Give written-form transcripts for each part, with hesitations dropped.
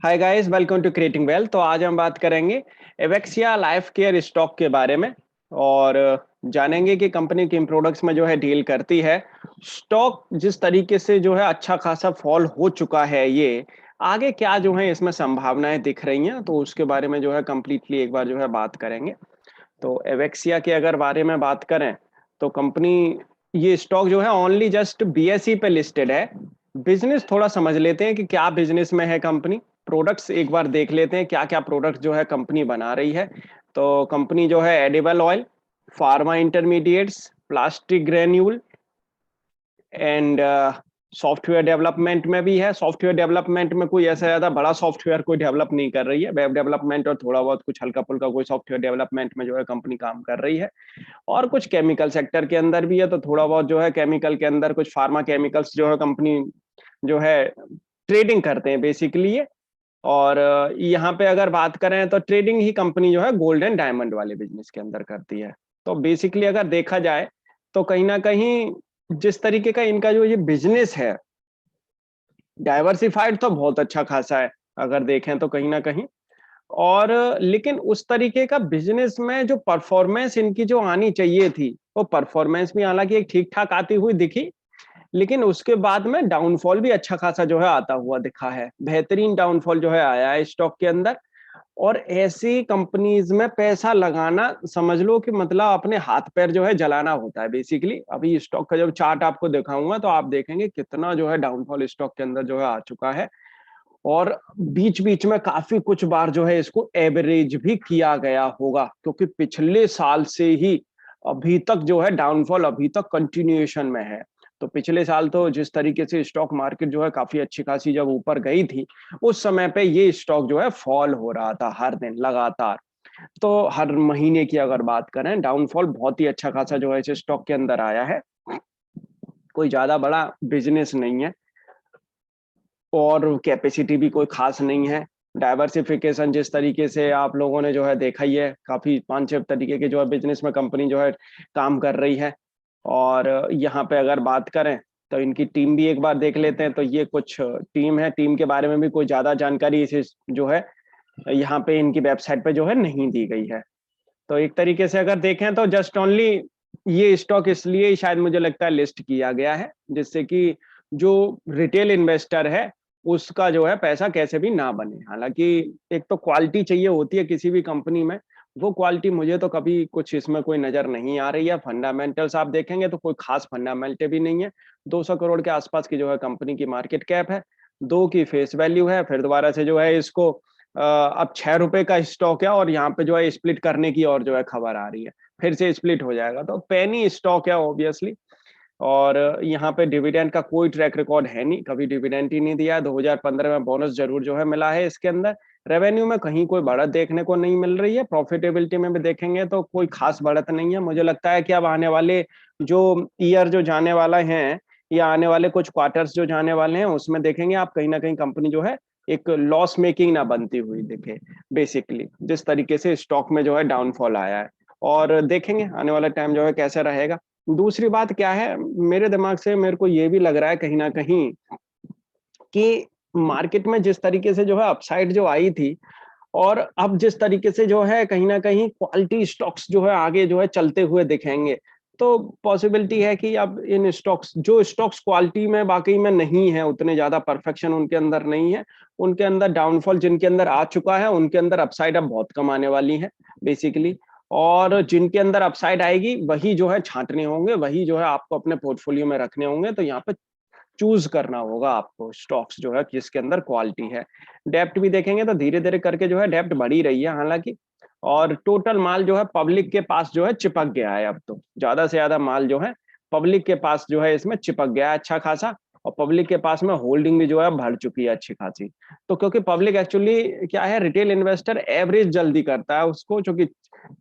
Hi guys, welcome to Creating Wealth. तो आज हम बात करेंगे एवेक्सिया लाइफ केयर स्टॉक के बारे में और जानेंगे कि कंपनी किन प्रोडक्ट्स में जो है डील करती है। स्टॉक जिस तरीके से जो है अच्छा खासा फॉल हो चुका है, ये आगे क्या जो है इसमें संभावनाएं दिख रही हैं, तो उसके बारे में जो है कंप्लीटली एक बार जो है बात करेंगे। तो एवेक्सिया के अगर बारे में बात करें तो कंपनी ये स्टॉक जो है ओनली जस्ट बीएसई पे लिस्टेड है। बिजनेस थोड़ा समझ लेते हैं कि क्या बिजनेस में है कंपनी। प्रोडक्ट्स एक बार देख लेते हैं क्या क्या प्रोडक्ट जो है कंपनी बना रही है। तो कंपनी जो है edible oil, pharma intermediates, plastic granule and software development में भी है। सॉफ्टवेयर डेवलपमेंट में कोई ऐसा ज्यादा बड़ा सॉफ्टवेयर कोई डेवलप नहीं कर रही है, वेब डेवलपमेंट और थोड़ा बहुत कुछ हल्का फुल्का कोई सॉफ्टवेयर डेवलपमेंट में जो है कंपनी काम कर रही है। और कुछ केमिकल सेक्टर के अंदर भी है, तो थोड़ा बहुत जो है केमिकल के अंदर कुछ फार्मा केमिकल्स जो है कंपनी जो है ट्रेडिंग करते हैं बेसिकली ये। और यहाँ पे अगर बात करें तो ट्रेडिंग ही कंपनी जो है गोल्ड एंड डायमंड वाले बिजनेस के अंदर करती है। तो बेसिकली अगर देखा जाए तो कहीं ना कहीं जिस तरीके का इनका जो ये बिजनेस है, डाइवर्सिफाइड तो बहुत अच्छा खासा है अगर देखें तो कहीं ना कहीं। और लेकिन उस तरीके का बिजनेस में जो परफॉर्मेंस इनकी जो आनी चाहिए थी, वो परफॉर्मेंस भी हालांकि एक ठीक ठाक आती हुई दिखी, लेकिन उसके बाद में डाउनफॉल भी अच्छा खासा जो है आता हुआ दिखा है। बेहतरीन डाउनफॉल जो है आया है स्टॉक के अंदर। और ऐसी कंपनीज में पैसा लगाना समझ लो कि मतलब अपने हाथ पैर जो है जलाना होता है बेसिकली। अभी स्टॉक का जब चार्ट आपको दिखाऊंगा तो आप देखेंगे कितना जो है डाउनफॉल स्टॉक के अंदर जो है आ चुका है। और बीच बीच में काफी कुछ बार जो है इसको एवरेज भी किया गया होगा, क्योंकि पिछले साल से ही अभी तक जो है डाउनफॉल अभी तक कंटिन्यूएशन में है। तो पिछले साल तो जिस तरीके से स्टॉक मार्केट जो है काफी अच्छी खासी जब ऊपर गई थी, उस समय पे ये स्टॉक जो है फॉल हो रहा था हर दिन लगातार। तो हर महीने की अगर बात करें, डाउनफॉल बहुत ही अच्छा खासा जो है इस स्टॉक के अंदर आया है। कोई ज्यादा बड़ा बिजनेस नहीं है और कैपेसिटी भी कोई खास नहीं है। डाइवर्सिफिकेशन जिस तरीके से आप लोगों ने जो है देखा ही है, काफी 5-6 तरीके के जो है बिजनेस में कंपनी जो है काम कर रही है। और यहाँ पे अगर बात करें तो इनकी टीम भी एक बार देख लेते हैं। तो ये कुछ टीम है, टीम के बारे में भी कोई ज्यादा जानकारी इस जो है यहाँ पे इनकी वेबसाइट पे जो है नहीं दी गई है। तो एक तरीके से अगर देखें तो जस्ट ओनली ये स्टॉक इसलिए ही शायद मुझे लगता है लिस्ट किया गया है, जिससे कि जो रिटेल इन्वेस्टर है उसका जो है पैसा कैसे भी ना बने। हालांकि एक तो क्वालिटी चाहिए होती है किसी भी कंपनी में, वो क्वालिटी मुझे तो कभी कुछ इसमें कोई नजर नहीं आ रही है। फंडामेंटल्स आप देखेंगे तो कोई खास फंडामेंटल भी नहीं है। 200 करोड़ के आसपास की जो है कंपनी की मार्केट कैप है, 2 की फेस वैल्यू है। फिर दोबारा से जो है इसको अब 6 रुपए का स्टॉक है और यहाँ पे जो है स्प्लिट करने की और जो है खबर आ रही है, फिर से स्प्लिट हो जाएगा। तो पेनी स्टॉक है ऑब्वियसली। और यहाँ पे डिविडेंड का कोई ट्रैक रिकॉर्ड है नहीं, कभी डिविडेंड ही नहीं दिया। 2015 में बोनस जरूर जो है मिला है इसके अंदर। रेवेन्यू में कहीं कोई बढ़त देखने को नहीं मिल रही है। प्रॉफिटेबिलिटी में भी देखेंगे तो कोई खास बढ़त नहीं है। मुझे लगता है कि अब आने वाले जो ईयर जो जाने वाला है, या आने वाले कुछ क्वार्टर्स जो जाने वाले हैं, उसमें देखेंगे आप कहीं ना कहीं कंपनी जो है एक लॉस मेकिंग ना बनती हुई दिखे बेसिकली, जिस तरीके से स्टॉक में जो है डाउनफॉल आया है। और देखेंगे आने वाला टाइम जो है कैसे रहेगा। दूसरी बात क्या है, मेरे दिमाग से मेरे को ये भी लग रहा है कहीं ना कहीं कि मार्केट में जिस तरीके से जो है अपसाइड जो आई थी, और अब जिस तरीके से जो है कहीं ना कहीं क्वालिटी स्टॉक्स जो है आगे जो है चलते हुए दिखेंगे, तो पॉसिबिलिटी है कि अब इन स्टॉक्स जो स्टॉक्स क्वालिटी में वाकई में नहीं है, उतने ज्यादा परफेक्शन उनके अंदर नहीं है, उनके अंदर डाउनफॉल जिनके अंदर आ चुका है, उनके अंदर अपसाइड अब बहुत कम आने वाली है बेसिकली। और जिनके अंदर अपसाइड आएगी वही जो है छांटने होंगे, वही जो है आपको अपने पोर्टफोलियो में रखने होंगे। तो यहाँ पे चूज करना होगा आपको स्टॉक्स जो है जिसके अंदर क्वालिटी है। डेप्ट भी देखेंगे तो धीरे धीरे करके जो है डेप्ट बढ़ी रही है हालांकि। और टोटल माल जो है पब्लिक के पास जो है चिपक गया है। अब तो ज्यादा से ज्यादा माल जो है पब्लिक के पास जो है इसमें चिपक गया है अच्छा खासा। और पब्लिक के पास में होल्डिंग भी जो है बढ़ चुकी है अच्छी खासी। तो क्योंकि पब्लिक एक्चुअली क्या है, रिटेल इन्वेस्टर एवरेज जल्दी करता है उसको, क्योंकि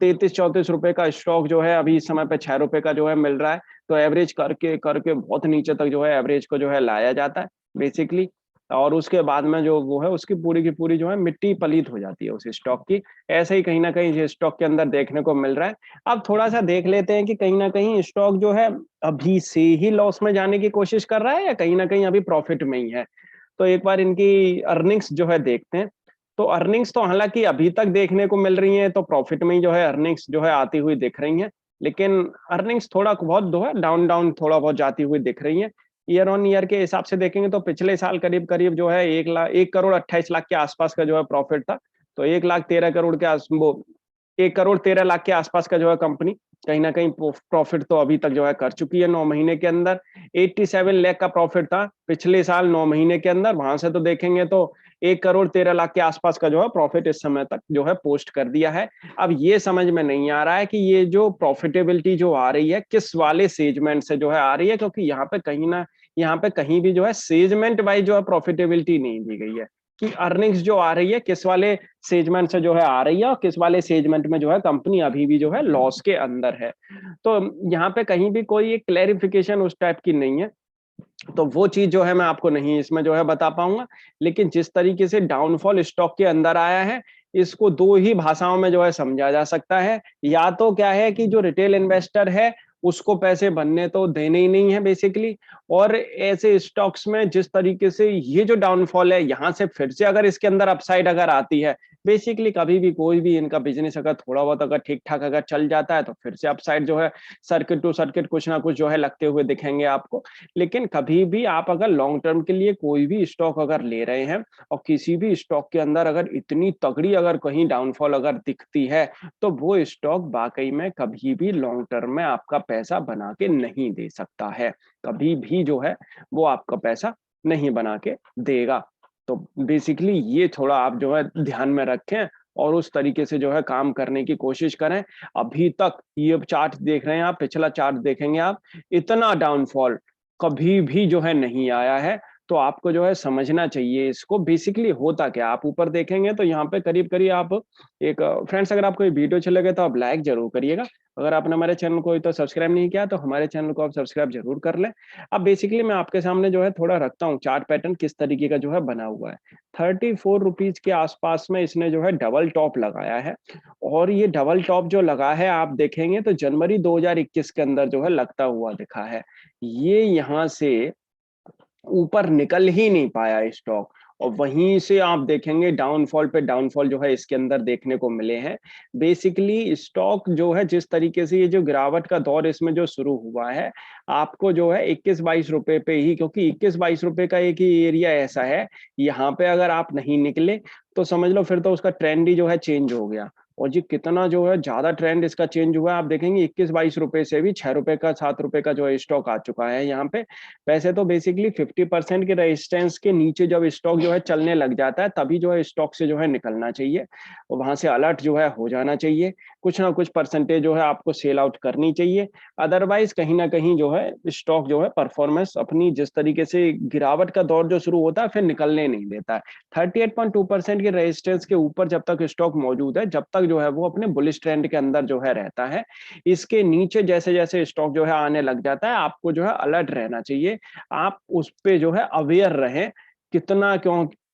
33-34 रुपए का स्टॉक जो है अभी इस समय पे 6 रुपए का जो है मिल रहा है। तो एवरेज करके करके बहुत नीचे तक जो है एवरेज को जो है लाया जाता है बेसिकली। और उसके बाद में जो वो है उसकी पूरी की पूरी जो है मिट्टी पलीत हो जाती है उस स्टॉक की। ऐसे ही कहीं ना कहीं ये स्टॉक के अंदर देखने को मिल रहा है। अब थोड़ा सा देख लेते हैं कि कहीं ना कहीं स्टॉक जो है अभी से ही लॉस में जाने की कोशिश कर रहा है या कहीं ना कहीं अभी प्रॉफिट में ही है। तो एक बार इनकी अर्निंग्स जो है देखते हैं। तो अर्निंग्स तो हालाँकि अभी तक देखने को मिल रही हैं, तो प्रॉफिट में ही जो है अर्निंग्स जो है आती हुई दिख रही हैं। लेकिन अर्निंग्स थोड़ा बहुत जो है डाउन थोड़ा बहुत जाती हुई दिख रही हैं। ईयर ऑन ईयर के हिसाब से देखेंगे तो पिछले साल करीब-करीब जो है 1 करोड़ 28 लाख के आसपास का जो है प्रॉफिट था। तो 1 लाख 13 करोड़ के आस वो 1 करोड़ 13 लाख के आसपास का जो है कंपनी कहीं न कहीं प्रॉफिट तो अभी तक जो है कर चुकी है 9 महीने के अंदर। 87 लाख का प्रॉफिट था पिछले साल 9 महीने के अंदर, वहाँ से तो देखेंगे तो 1 करोड़ 13 लाख के आसपास का जो है प्रॉफिट इस समय तक जो है पोस्ट कर दिया है। अब ये समझ में नहीं आ रहा है कि ये जो प्रॉफिटेबिलिटी जो आ रही है, किस वाले सेगमेंट से जो है आ रही है, क्योंकि यहाँ पे कहीं भी जो है सेगमेंट वाइज़ जो है प्रॉफिटेबिलिटी नहीं दी गई है, कि अर्निंग्स जो आ रही है किस वाले सेगमेंट से जो है आ रही है और किस वाले सेगमेंट में जो है कंपनी अभी भी जो है लॉस के अंदर है। तो यहाँ पे कहीं भी कोई एक क्लैरिफिकेशन उस टाइप की नहीं है। तो वो चीज़ जो है मैं आपको नहीं इसमें जो है बता पाऊँगा। लेकिन जिस तरीके से डाउनफॉल स्टॉक के अंदर आया है, इसको 2 ही भाषाओं में जो है समझा जा सकता है। या तो क्या है कि जो रिटेल इन्वेस्टर है, उसको पैसे बनने तो देने ही नहीं है बेसिकली, और ऐसे स्टॉक्स में जिस तरीके से ये जो डाउनफॉल है, यहाँ से फिर से अगर इसके अंदर अपसाइड अगर आती है, बेसिकली कभी भी कोई भी इनका बिज़नेस अगर थोड़ा बहुत अगर ठीक-ठाक अगर चल जाता है, तो फिर से अपसाइड जो है सर्किट टू सर्किट कुछ ना कुछ जो है लगते हुए दिखेंगे आपको। लेकिन कभी भी आप अगर लॉन्ग टर्म के लिए कोई भी स्टॉक अगर ले रहे हैं और किसी भी स्टॉक के अंदर अगर इतनी तगड़ी अगर कहीं डाउनफॉल अगर दिखती है, तो वो स्टॉक वाक़ई में कभी भी लॉन्ग टर्म में आपका पैसा बना के नहीं दे सकता है। कभी भी जो है वो आपका पैसा नहीं बना के देगा। तो बेसिकली ये थोड़ा आप जो है ध्यान में रखें और उस तरीके से जो है काम करने की कोशिश करें। अभी तक ये चार्ट देख रहे हैं आप, पिछला चार्ट देखेंगे आप, इतना डाउनफॉल कभी भी जो है नहीं आया है, तो आपको जो है समझना चाहिए इसको बेसिकली होता क्या है? आप ऊपर देखेंगे तो यहाँ पे करीब-करीब आप एक फ्रेंड्स अगर आपको ये वीडियो अच्छी लगे तो आप लाइक ज़रूर करिएगा। अगर आपने हमारे चैनल को अभी तक सब्सक्राइब नहीं किया तो हमारे चैनल को आप सब्सक्राइब ज़रूर कर लें। अब बेसिकली मैं आपके सामने जो है थोड़ा रखता हूँ चार्ट पैटर्न किस तरीके का जो है बना हुआ है। ₹34 के आसपास में इसने जो है डबल टॉप लगाया है और ये डबल टॉप जो लगा है आप देखेंगे तो जनवरी 2021 के अंदर जो है लगता हुआ दिखा है। ये यहाँ से ऊपर निकल ही नहीं पाया स्टॉक और वहीं से आप देखेंगे डाउनफॉल पे डाउनफॉल जो है इसके अंदर देखने को मिले हैं। बेसिकली स्टॉक जो है जिस तरीके से ये जो गिरावट का दौर इसमें जो शुरू हुआ है, आपको जो है 21-22 रुपए पे ही क्योंकि 21-22 रुपए का एक ही एरिया ऐसा है, यहाँ पे अगर आप नहीं निकले, तो समझ लो फिर तो उसका ट्रेंड ही जो है चेंज हो गया। और ये कितना जो है ज़्यादा ट्रेंड इसका चेंज हुआ है, आप देखेंगे 21-22 रुपए से भी ₹6 का ₹7 का जो है स्टॉक आ चुका है यहाँ पे। वैसे तो बेसिकली 50% के रेजिस्टेंस के नीचे जब स्टॉक जो है चलने लग जाता है, तभी जो है स्टॉक से जो है निकलना चाहिए और वहाँ से अलर्ट जो है हो जाना चाहिए। कुछ ना कुछ परसेंटेज जो है आपको सेल आउट करनी चाहिए। अदरवाइज़ कहीं न कहीं जो है स्टॉक जो है परफॉर्मेंस अपनी जिस तरीके से गिरावट का दौर जो शुरू होता है, फिर निकलने नहीं देता है। 38.2% के रेजिस्टेंस के ऊपर जब तक स्टॉक मौजूद है, जब तक जो है वो अपने बुलिश ट्रेंड के अंदर जो है रहता है। इसके नीचे जैसे-जैसे स्टॉक जो है आने लग जाता है, आपको जो है अलर्ट रहना चाहिए। आप उस पे जो है अवेयर रहें,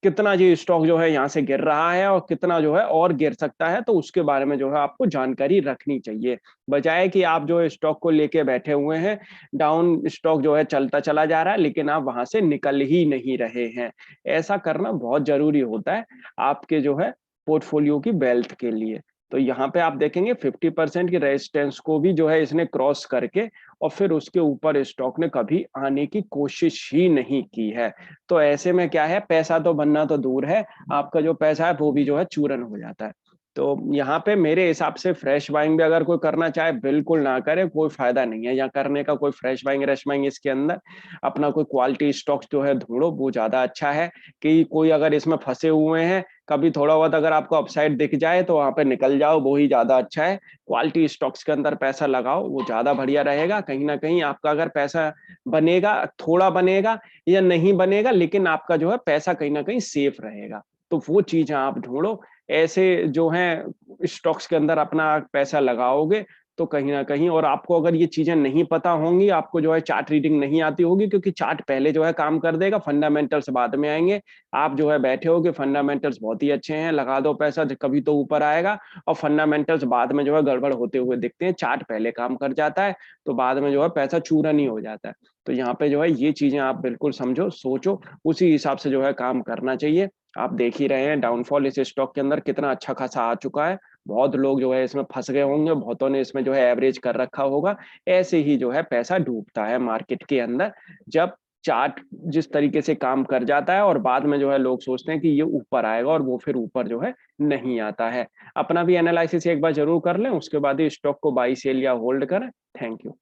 कितना ये स्टॉक जो है यहाँ से गिर रहा है और कितना जो है और गिर सकता है, तो उसके बारे में जो है आपको जानकारी रखनी चाहिए। बजाए कि आप जो है स्टॉक को लेके बैठे हुए हैं, डाउन स्टॉक जो है चलता चला जा रहा है, लेकिन आप वहाँ से निकल ही नहीं रहे हैं। ऐसा करना बहुत ज़रूरी होता है, आपके जो है पोर्टफोलियो की वेल्थ के लिए। तो यहाँ पे आप देखेंगे 50% की रेजिस्टेंस को भी जो है इसने क्रॉस करके और फिर उसके ऊपर स्टॉक ने कभी आने की कोशिश ही नहीं की है। तो ऐसे में क्या है पैसा तो बनना तो दूर है, आपका जो पैसा है वो भी जो है चूरन हो जाता है। तो यहाँ पे मेरे हिसाब से फ्रेश बाइंग भी अगर कोई करना चाहे बिल्कुल ना करे, कोई फ़ायदा नहीं है। यहाँ करने का कोई फ्रेश बाइंग व्रेश बाइंग इसके अंदर अपना कोई क्वालिटी स्टॉक्स जो है ढूँढो वो ज़्यादा अच्छा है कि कोई अगर इसमें फँसे हुए हैं, कभी थोड़ा बहुत अगर आपको अपसाइड दिख जाए तो वहाँ पे निकल जाओ, वो ही ज़्यादा अच्छा है। क्वालिटी स्टॉक्स के अंदर पैसा लगाओ, वो ज़्यादा बढ़िया रहेगा। कहीं न कहीं आपका अगर पैसा बनेगा, थोड़ा बनेगा या नहीं बनेगा, लेकिन आपका जो है पैसा कहीं न कहीं सेफ रहेगा। तो वो चीज़ें आप ढूँढो। ऐसे जो हैं स्टॉक्स के अंदर अपना पैसा लगाओगे, तो कहीं ना कहीं, और आपको अगर ये चीजें नहीं पता होंगी, आपको जो है चार्ट रीडिंग नहीं आती होगी, क्योंकि चार्ट पहले जो है काम कर देगा, फंडामेंटल्स बाद में आएंगे। आप जो है बैठे हो कि फंडामेंटल्स बहुत ही अच्छे हैं, लगा दो पैसा, कभी तो ऊपर आएगा, और फंडामेंटल्स बाद में जो है गड़बड़ होते हुए दिखते हैं, चार्ट पहले काम कर जाता है, तो बाद में जो है पैसा चूरन ही हो जाता है। तो यहाँ पे जो है ये चीजें आप बिल्कुल समझो, सोचो, उसी हिसाब से जो है काम करना चाहिए। आप देख ही रहे हैं डाउनफॉल इस स्टॉक के अंदर कितना अच्छा खासा आ चुका है। बहुत लोग जो है इसमें फंस गए होंगे, बहुतों ने इसमें जो है एवरेज कर रखा होगा। ऐसे ही जो है पैसा डूबता है मार्केट के अंदर, जब चार्ट जिस तरीके से काम कर जाता है और बाद में जो है लोग सोचते हैं कि ये ऊपर आएगा, और वो फिर ऊपर जो है नहीं आता है। अपना भी एनालिसिस एक बार जरूर कर लें, उसके बाद ही स्टॉक को बाई सेल या होल्ड करें। Thank you.